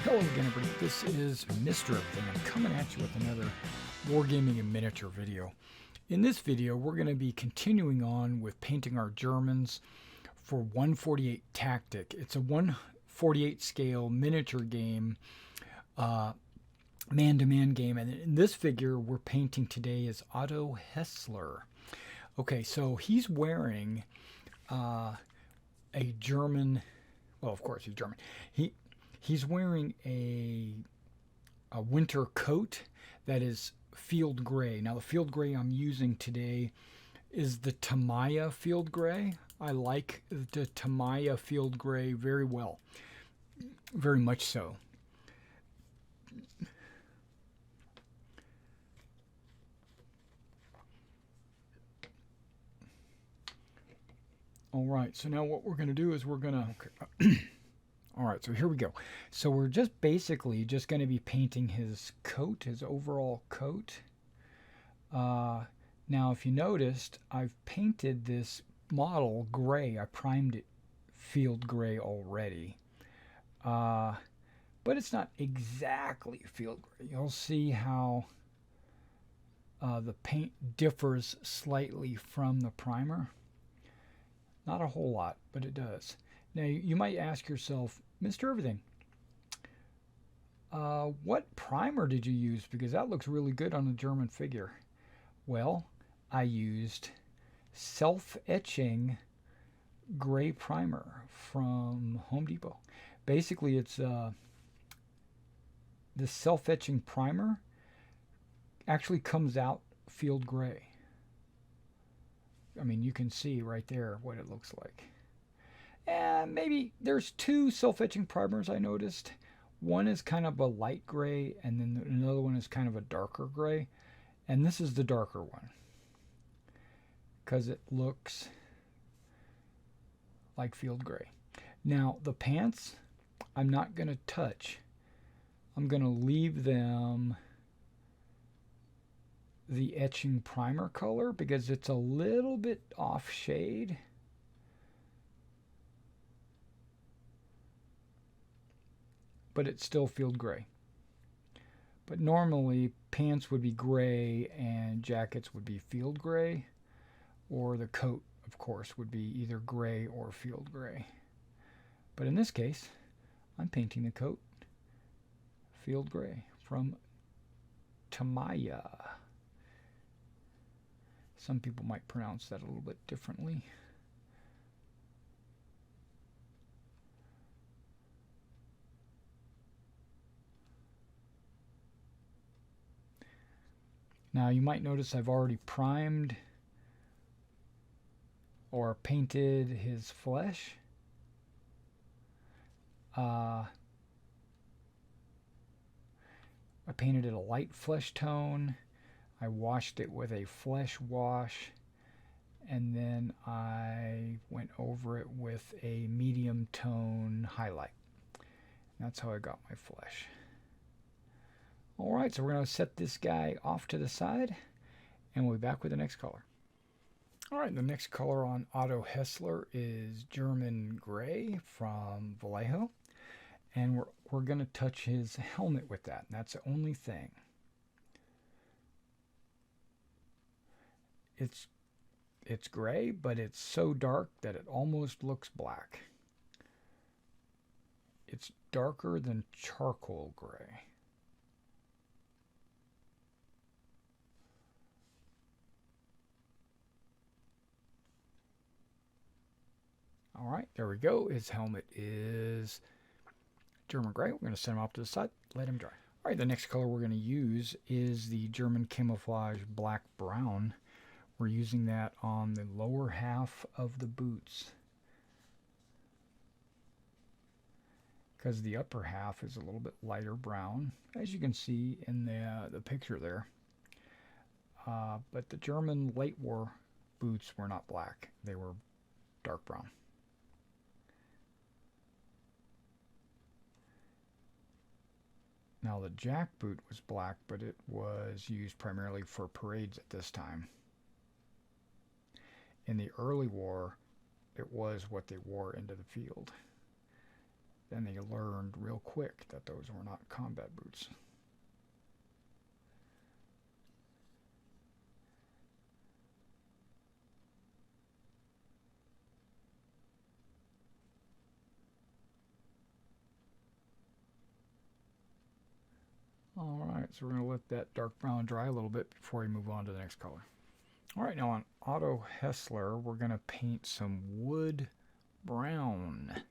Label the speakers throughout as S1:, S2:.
S1: Hello again, everybody. This is Mr. Everything. I'm coming at you with another Wargaming and miniature video. In this video, we're going to be continuing on with painting our Germans for 148 Tactic. It's a 148 scale miniature game, man-to-man game. And in this figure we're painting today is Otto Hessler. Okay, so he's wearing a German, well, of course he's German. He's wearing a winter coat that is field gray. Now the field gray I'm using today is the Tamiya field gray. I like the Tamiya field gray very well, very much so. All right, so now what we're going to do is we're going to... All right, so here we go. So we're just basically just going to be painting his coat, his overall coat. Now, if you noticed, I've painted this model gray. I primed it field gray already. But it's not exactly field gray. You'll see how the paint differs slightly from the primer. Not a whole lot, but it does. Now, you might ask yourself, Mr. Everything, what primer did you use? Because that looks really good on the German figure. Well, I used self-etching gray primer from Home Depot. Basically, it's the self-etching primer actually comes out field gray. I mean, you can see right there what it looks like. And maybe there's two self-etching primers I noticed. One is kind of a light gray, and then another one is kind of a darker gray. And this is the darker one, because it looks like field gray. Now, the pants, I'm not going to touch. I'm going to leave them the etching primer color, because it's a little bit off shade. But it's still field gray. But normally pants would be gray and jackets would be field gray, or the coat, of course, would be either gray or field gray. But in this case, I'm painting the coat field gray from Tamiya. Some people might pronounce that a little bit differently. Now you might notice I've already primed or painted his flesh. I painted it a light flesh tone. I washed it with a flesh wash, and then I went over it with a medium tone highlight. That's how I got my flesh. Alright, so we're going to set this guy off to the side, and we'll be back with the next color. Alright, the next color on Otto Hessler is German Gray from Vallejo, and we're going to touch his helmet with that, and that's the only thing. It's gray, but it's so dark that it almost looks black. It's darker than charcoal gray. All right, there we go. His helmet is German gray. We're going to set him off to the side, let him dry. All right, the next color we're going to use is the German camouflage black brown. We're using that on the lower half of the boots, because the upper half is a little bit lighter brown, as you can see in the picture there. But the German late war boots were not black. They were dark brown. Now the jack boot was black, but it was used primarily for parades at this time. In the early war, it was what they wore into the field. then they learned real quick that those were not combat boots. Alright, so we're going to let that dark brown dry a little bit before we move on to the next color. Alright, now on Otto Hessler, we're going to paint some wood brown.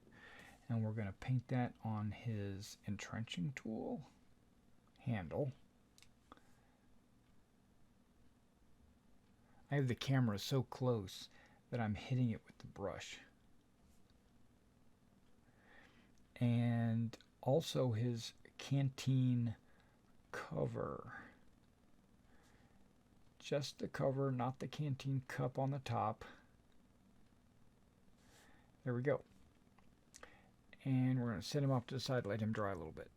S1: And we're going to paint that on his entrenching tool handle. I have the camera so close that I'm hitting it with the brush. And also his canteen cover. Just the cover, not the canteen cup on the top. There we go. And we're going to set him off to the side, let him dry a little bit.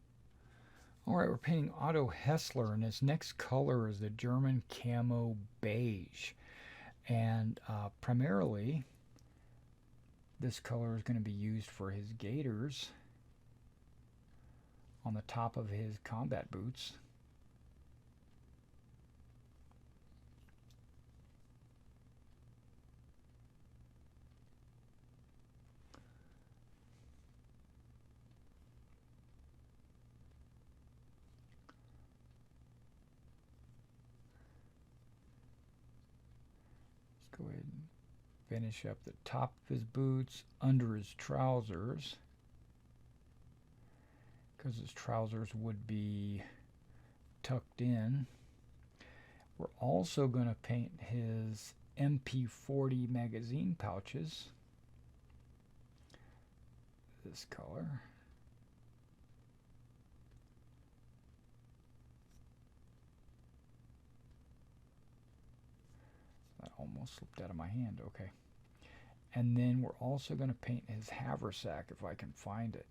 S1: Alright, we're painting Otto Hessler, and his next color is the German Camo Beige. And primarily, this color is going to be used for his gaiters on the top of his combat boots. Go ahead and finish up the top of his boots, under his trousers, because his trousers would be tucked in. We're also going to paint his MP40 magazine pouches this color. That almost slipped out of my hand. Okay. And then we're also going to paint his haversack if I can find it.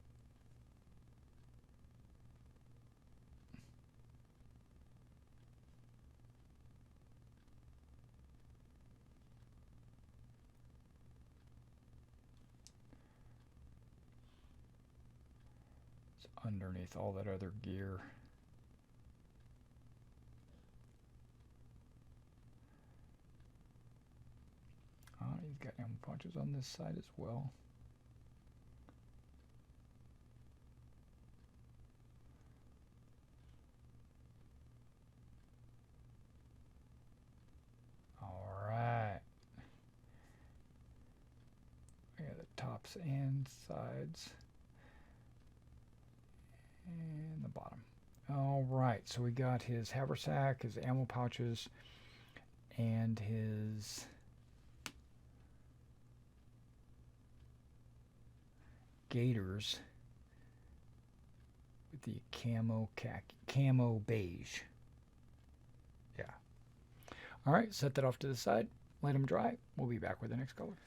S1: It's underneath all that other gear. He's got ammo punches on this side as well. Alright. We got the tops and sides. And the bottom. Alright, so we got his haversack, his ammo pouches, and his gaiters with the camo beige. Yeah. All right, set that off to the side. Let them dry. We'll be back with the next color.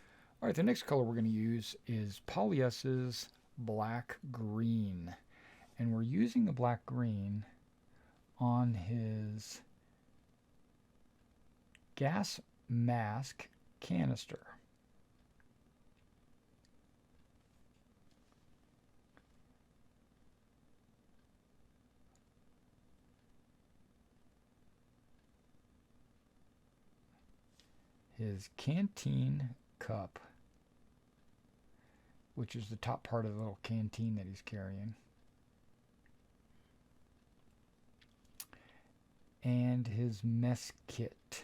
S1: All right, the next color we're going to use is Polyes's black green. And we're using the black green on his gas mask canister. His canteen cup, which is the top part of the little canteen that he's carrying, and his mess kit.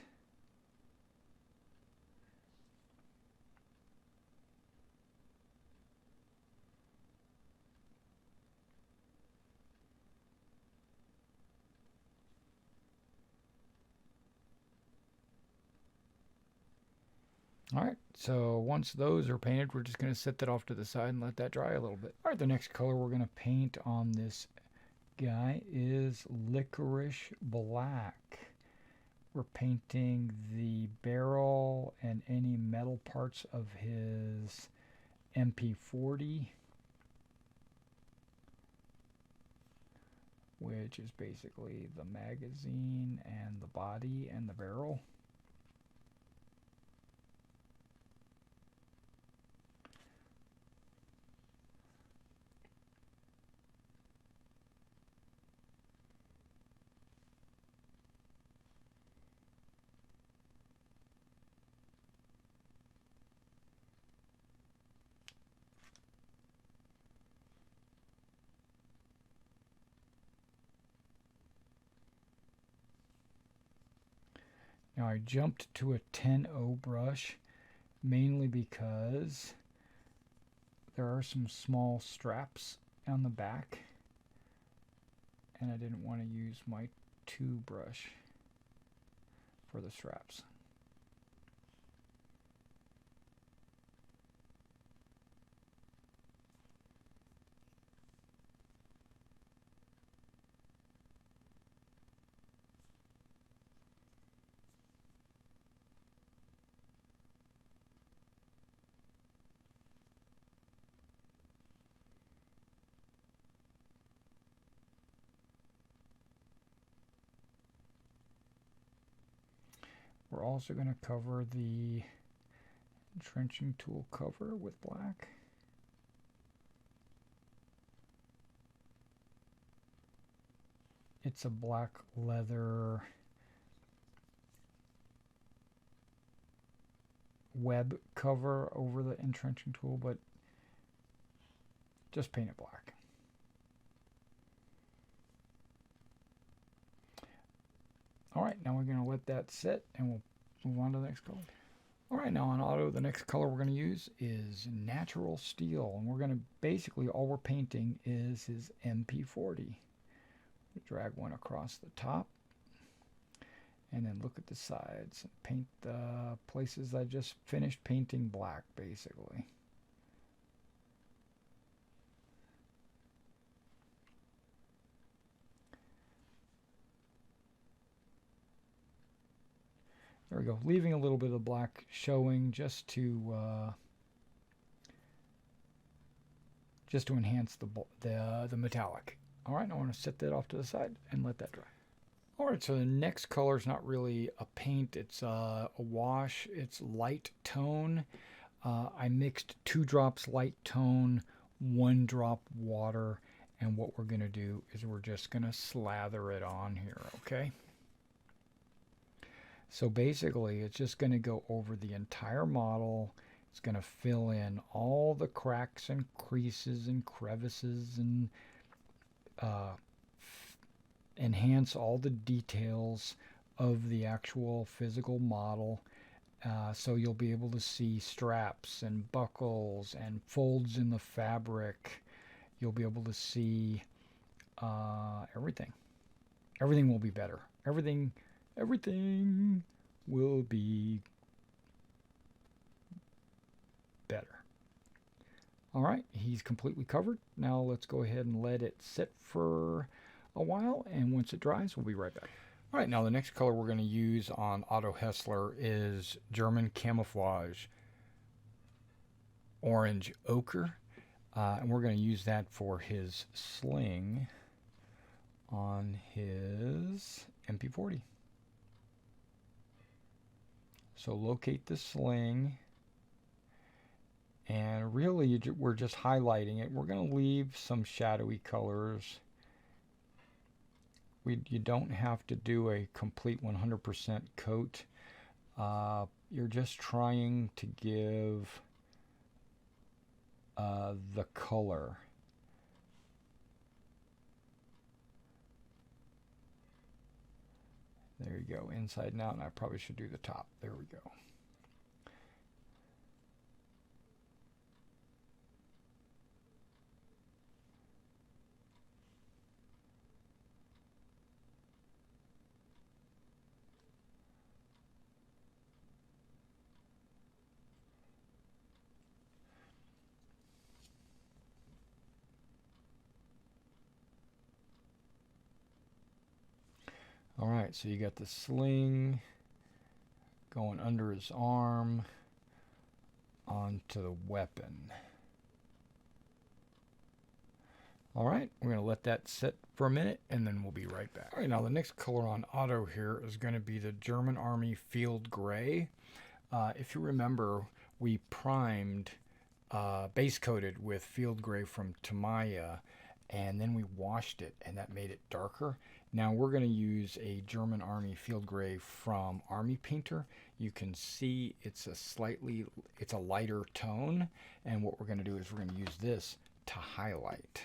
S1: All right, so once those are painted, we're just going to set that off to the side and let that dry a little bit. All right, the next color we're going to paint on this guy is Licorice Black. We're painting the barrel and any metal parts of his MP40, which is basically the magazine and the body and the barrel. Now I jumped to a 10-0 brush mainly because there are some small straps on the back and I didn't want to use my 2 brush for the straps. We're also going to cover the entrenching tool cover with black. It's a black leather web cover over the entrenching tool, but just paint it black. Alright, now we're going to let that sit and we'll move on to the next color. Alright, now on Otto, the next color we're going to use is natural steel. And we're going to basically, all we're painting is his MP40. Drag one across the top. And then look at the sides and paint the places I just finished painting black, basically. There we go, leaving a little bit of black showing just to enhance the metallic. All right, now I want to set that off to the side and let that dry. All right, so the next color is not really a paint, it's a wash. It's light tone. I mixed 2 drops light tone, 1 drop water, and what we're going to do is we're just going to slather it on here, okay? So basically, it's just going to go over the entire model. It's going to fill in all the cracks and creases and crevices and enhance all the details of the actual physical model. So you'll be able to see straps and buckles and folds in the fabric. You'll be able to see everything. Everything will be better. Everything will be better. All right, he's completely covered. Now let's go ahead and let it sit for a while, and once it dries, we'll be right back. All right, now the next color we're going to use on Otto Hessler is German Camouflage Orange Ochre, and we're going to use that for his sling on his MP40. So locate the sling, and really we're just highlighting it. We're going to leave some shadowy colors. You don't have to do a complete 100% coat. You're just trying to give the color. There you go, inside and out, and I probably should do the top. There we go. All right, so you got the sling going under his arm onto the weapon. All right, we're going to let that sit for a minute, and then we'll be right back. All right, now the next color on Otto here is going to be the German Army Field Gray. If you remember, we primed, base coated with Field Gray from Tamiya, and then we washed it, and that made it darker. Now we're going to use a German Army Field Gray from Army Painter. You can see it's a lighter tone, and what we're going to do is we're going to use this to highlight.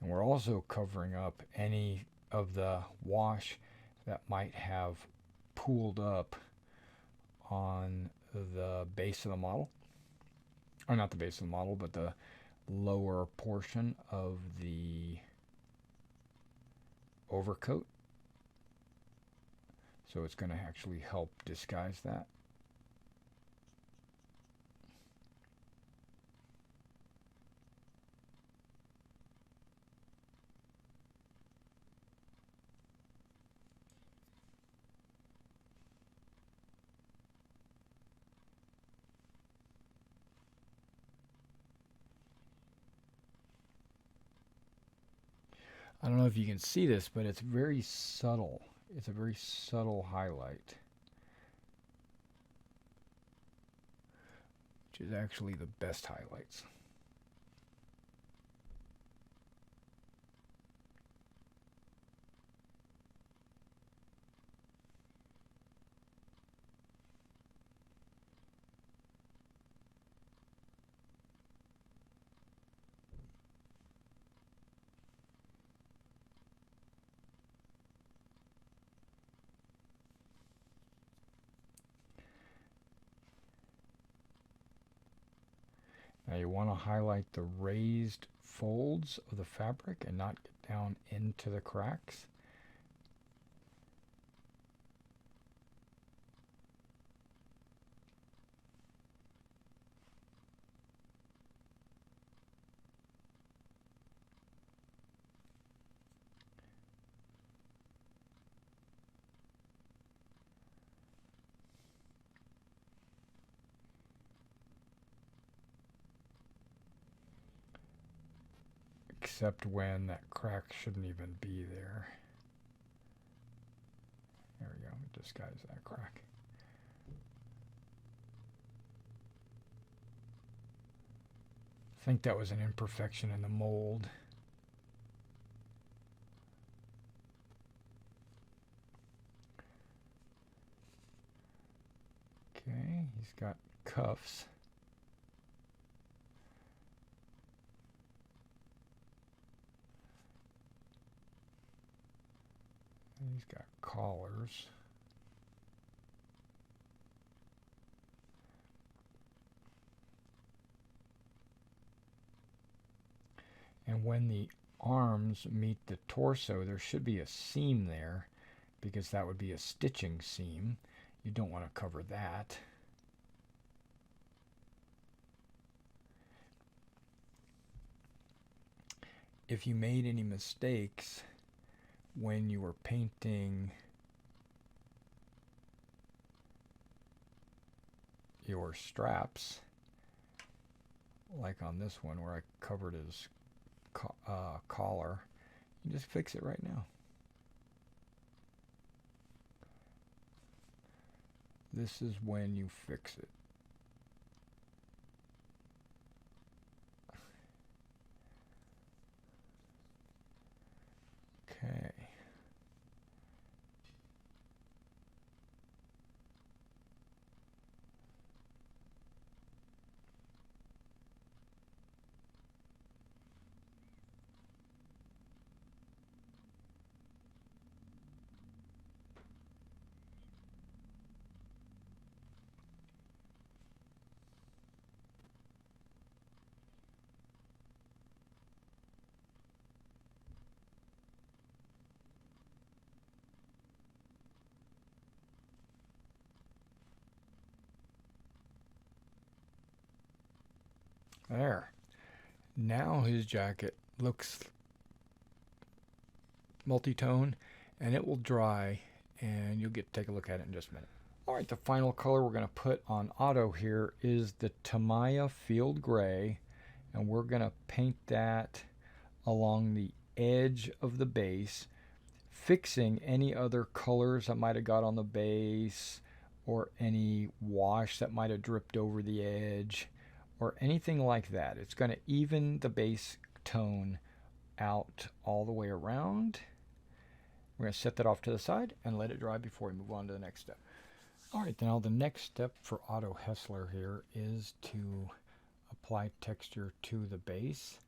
S1: And we're also covering up any of the wash that might have pooled up on the base of the model. Or not the base of the model, but the lower portion of the overcoat. So it's going to actually help disguise that. I don't know if you can see this, but it's very subtle. It's a very subtle highlight, which is actually the best highlights. Now you want to highlight the raised folds of the fabric and not get down into the cracks. Except when that crack shouldn't even be there. There we go, disguise that crack. I think that was an imperfection in the mold. Okay, he's got cuffs. He's got collars. And when the arms meet the torso, there should be a seam there, because that would be a stitching seam. You don't want to cover that. If you made any mistakes when you were painting your straps, like on this one where I covered his collar, you just fix it right now. This is when you fix it. Okay. There. Now his jacket looks multi-tone, and it will dry, and you'll get to take a look at it in just a minute. All right, the final color we're going to put on Otto here is the Tamiya Field Gray, and we're going to paint that along the edge of the base, fixing any other colors that might have got on the base, or any wash that might have dripped over the edge, or anything like that. It's going to even the base tone out all the way around. We're going to set that off to the side and let it dry before we move on to the next step. All right, now the next step for Otto Hessler here is to apply texture to the base.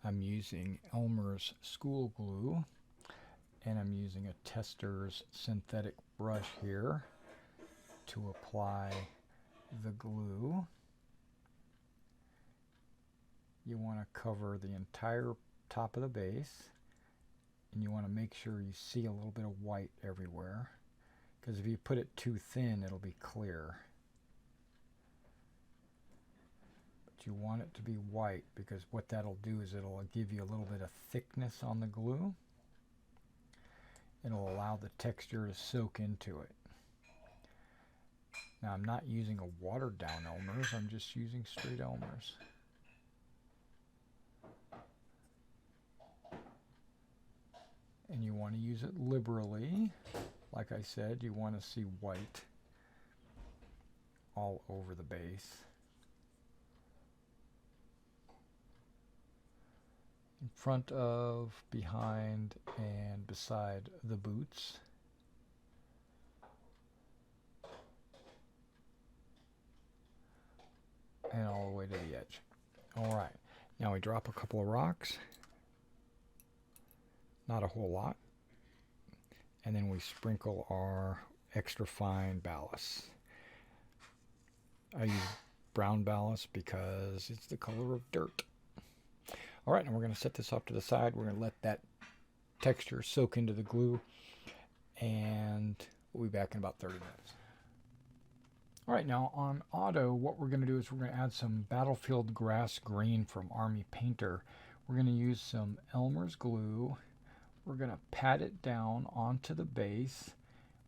S1: I'm using Elmer's school glue, and I'm using a Tester's synthetic brush here to apply the glue. You want to cover the entire top of the base, and you want to make sure you see a little bit of white everywhere, because if you put it too thin, it'll be clear. But you want it to be white, because what that'll do is it'll give you a little bit of thickness on the glue. It'll allow the texture to soak into it. Now I'm not using a watered down Elmer's, I'm just using straight Elmer's. And you want to use it liberally. Like I said, you want to see white all over the base. In front of, behind, and beside the boots. And all the way to the edge. Alright, now we drop a couple of rocks. Not a whole lot. And then we sprinkle our extra fine ballast. I use brown ballast because it's the color of dirt. Alright, now we're going to set this off to the side. We're going to let that texture soak into the glue. And we'll be back in about 30 minutes. Alright, now on Otto, what we're going to do is we're going to add some Battlefield Grass Green from Army Painter. We're going to use some Elmer's glue. We're going to pat it down onto the base.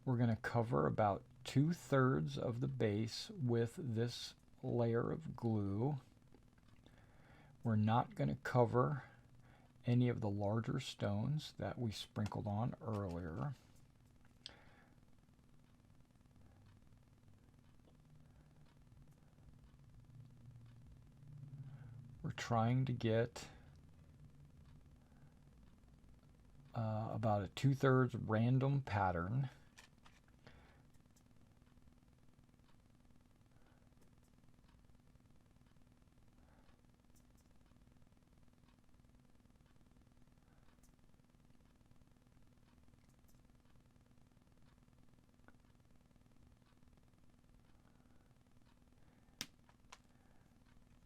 S1: We're going to cover about 2/3 of the base with this layer of glue. We're not going to cover any of the larger stones that we sprinkled on earlier. We're trying to get about a 2/3 random pattern.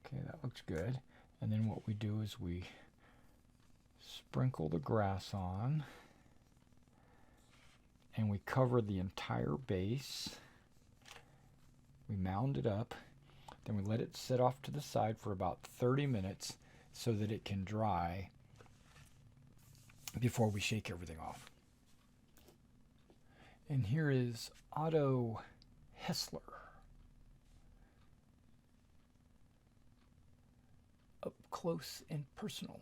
S1: Okay, that looks good. And then what we do is we sprinkle the grass on, and we cover the entire base. We mound it up, then we let it sit off to the side for about 30 minutes so that it can dry before we shake everything off. And here is Otto Hessler. Up close and personal.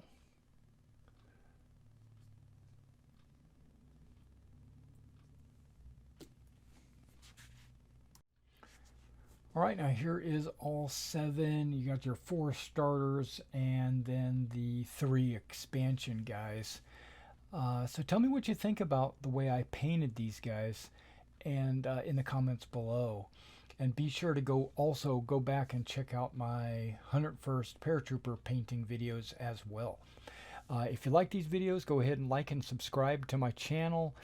S1: All right, now here is all 7. You got your 4 starters and then the 3 expansion guys. So tell me what you think about the way I painted these guys, and in the comments below. And be sure to also go back and check out my 101st Paratrooper painting videos as well. If you like these videos, go ahead and like and subscribe to my channel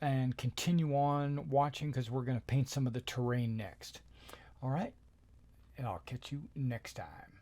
S1: and continue on watching, because we're going to paint some of the terrain next. All right, and I'll catch you next time.